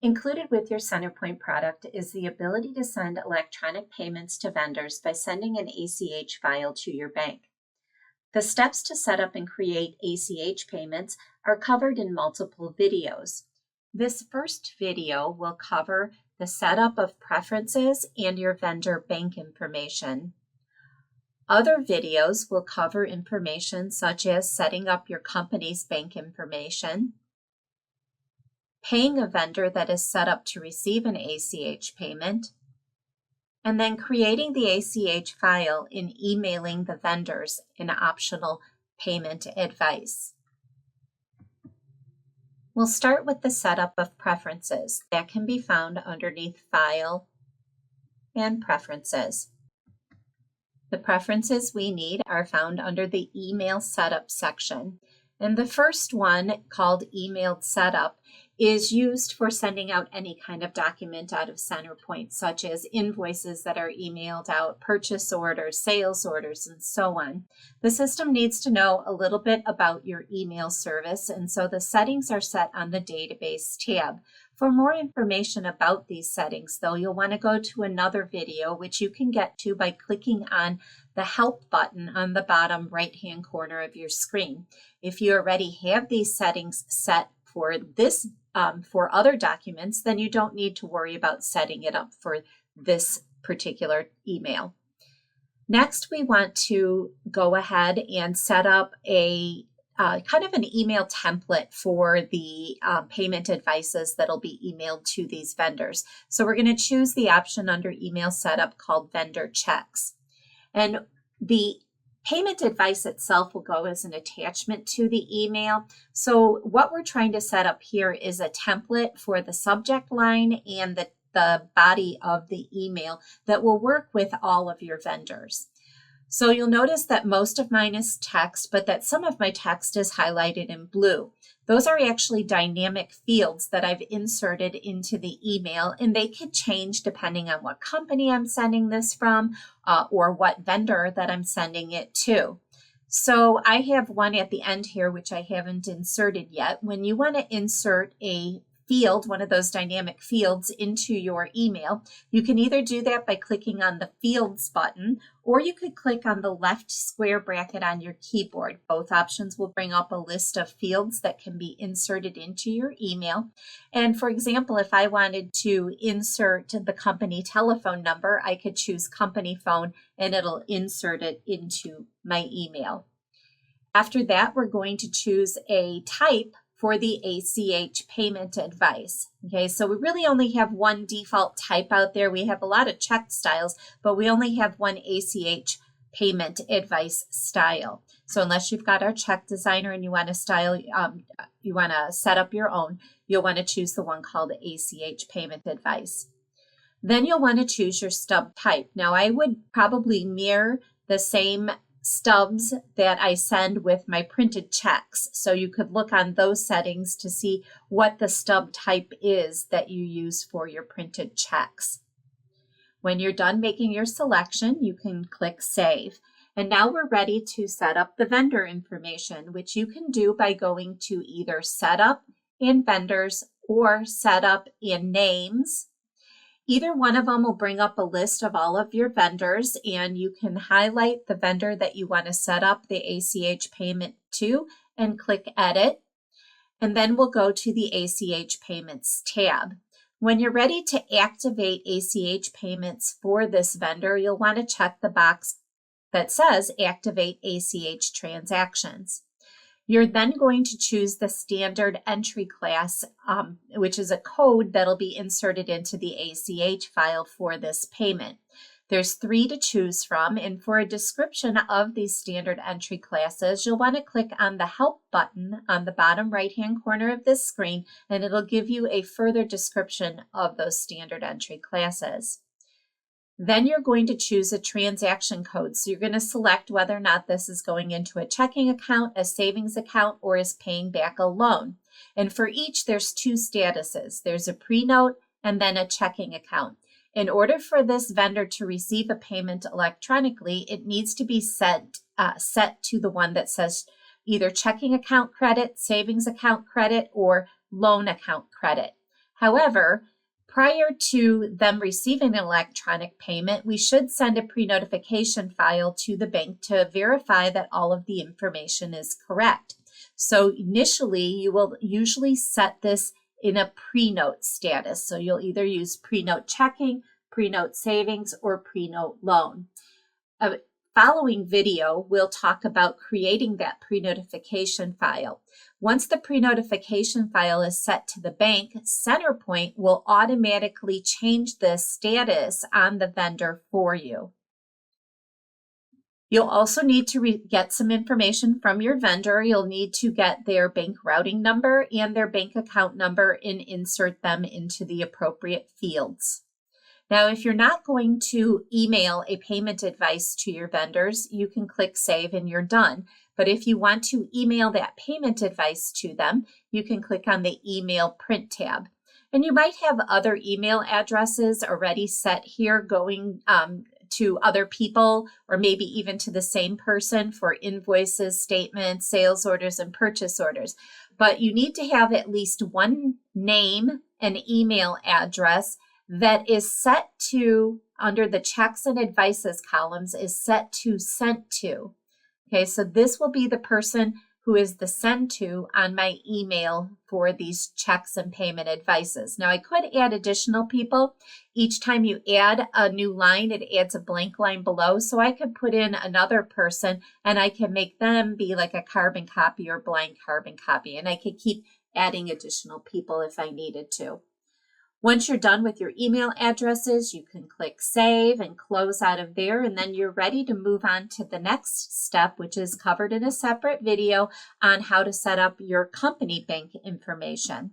Included with your CenterPoint product is the ability to send electronic payments to vendors by sending an ACH file to your bank. The steps to set up and create ACH payments are covered in multiple videos. This first video will cover the setup of preferences and your vendor bank information. Other videos will cover information such as setting up your company's bank information, paying a vendor that is set up to receive an ACH payment, and then creating the ACH file and emailing the vendors an optional payment advice. We'll start with the setup of preferences. That can be found underneath File and Preferences. The preferences we need are found under the Email Setup section. And the first one, called Emailed Setup, is used for sending out any kind of document out of CenterPoint, such as invoices that are emailed out, purchase orders, sales orders, and so on. The system needs to know a little bit about your email service, and so the settings are set on the Database tab. For more information about these settings, though, you'll want to go to another video, which you can get to by clicking on the Help button on the bottom right-hand corner of your screen. If you already have these settings set for this for other documents, then you don't need to worry about setting it up for this particular email. Next, we want to go ahead and set up a kind of an email template for the payment advices that'll be emailed to these vendors. So we're going to choose the option under Email Setup called Vendor Checks. And the payment advice itself will go as an attachment to the email. So what we're trying to set up here is a template for the subject line and the body of the email that will work with all of your vendors. So you'll notice that most of mine is text, but that some of my text is highlighted in blue. Those are actually dynamic fields that I've inserted into the email, and they can change depending on what company I'm sending this from or what vendor that I'm sending it to. So I have one at the end here, which I haven't inserted yet. When you want to insert a field, one of those dynamic fields, into your email, you can either do that by clicking on the Fields button, or you could click on the left square bracket on your keyboard. Both options will bring up a list of fields that can be inserted into your email. And for example, if I wanted to insert the company telephone number, I could choose company phone and it'll insert it into my email. After that, we're going to choose a type for the ACH payment advice. Okay, so we really only have one default type out there. We have a lot of check styles, but we only have one ACH payment advice style. So unless you've got our check designer and you want to set up your own, you'll want to choose the one called ACH payment advice. Then you'll want to choose your stub type. Now I would probably mirror the same stubs that I send with my printed checks. So you could look on those settings to see what the stub type is that you use for your printed checks. When you're done making your selection, you can click Save. And now we're ready to set up the vendor information, which you can do by going to either Setup in Vendors or Setup in Names. Either one of them will bring up a list of all of your vendors, and you can highlight the vendor that you want to set up the ACH payment to and click Edit. And then we'll go to the ACH Payments tab. When you're ready to activate ACH payments for this vendor, you'll want to check the box that says Activate ACH Transactions. You're then going to choose the standard entry class, which is a code that'll be inserted into the ACH file for this payment. There's 3 to choose from, and for a description of these standard entry classes, you'll want to click on the Help button on the bottom right-hand corner of this screen, and it'll give you a further description of those standard entry classes. Then you're going to choose a transaction code. So you're going to select whether or not this is going into a checking account, a savings account, or is paying back a loan. And for each, there's 2 statuses. There's a pre-note and then a checking account. In order for this vendor to receive a payment electronically, it needs to be set to the one that says either checking account credit, savings account credit, or loan account credit. However, prior to them receiving an electronic payment, we should send a pre-notification file to the bank to verify that all of the information is correct. So initially, you will usually set this in a pre-note status. So you'll either use pre-note checking, pre-note savings, or pre-note loan. A following video, we'll talk about creating that pre-notification file. Once the pre-notification file is set to the bank, CenterPoint will automatically change the status on the vendor for you. You'll also need to get some information from your vendor. You'll need to get their bank routing number and their bank account number and insert them into the appropriate fields. Now, if you're not going to email a payment advice to your vendors, you can click Save and you're done. But if you want to email that payment advice to them, you can click on the Email Print tab. And you might have other email addresses already set here going to other people, or maybe even to the same person for invoices, statements, sales orders, and purchase orders. But you need to have at least one name and email address that is set to, under the checks and advices columns, is set to sent to. Okay, so this will be the person who is the send to on my email for these checks and payment advices. Now I could add additional people. Each time you add a new line, it adds a blank line below. So I could put in another person and I can make them be like a carbon copy or blank carbon copy. And I could keep adding additional people if I needed to. Once you're done with your email addresses, you can click Save and close out of there, and then you're ready to move on to the next step, which is covered in a separate video on how to set up your company bank information.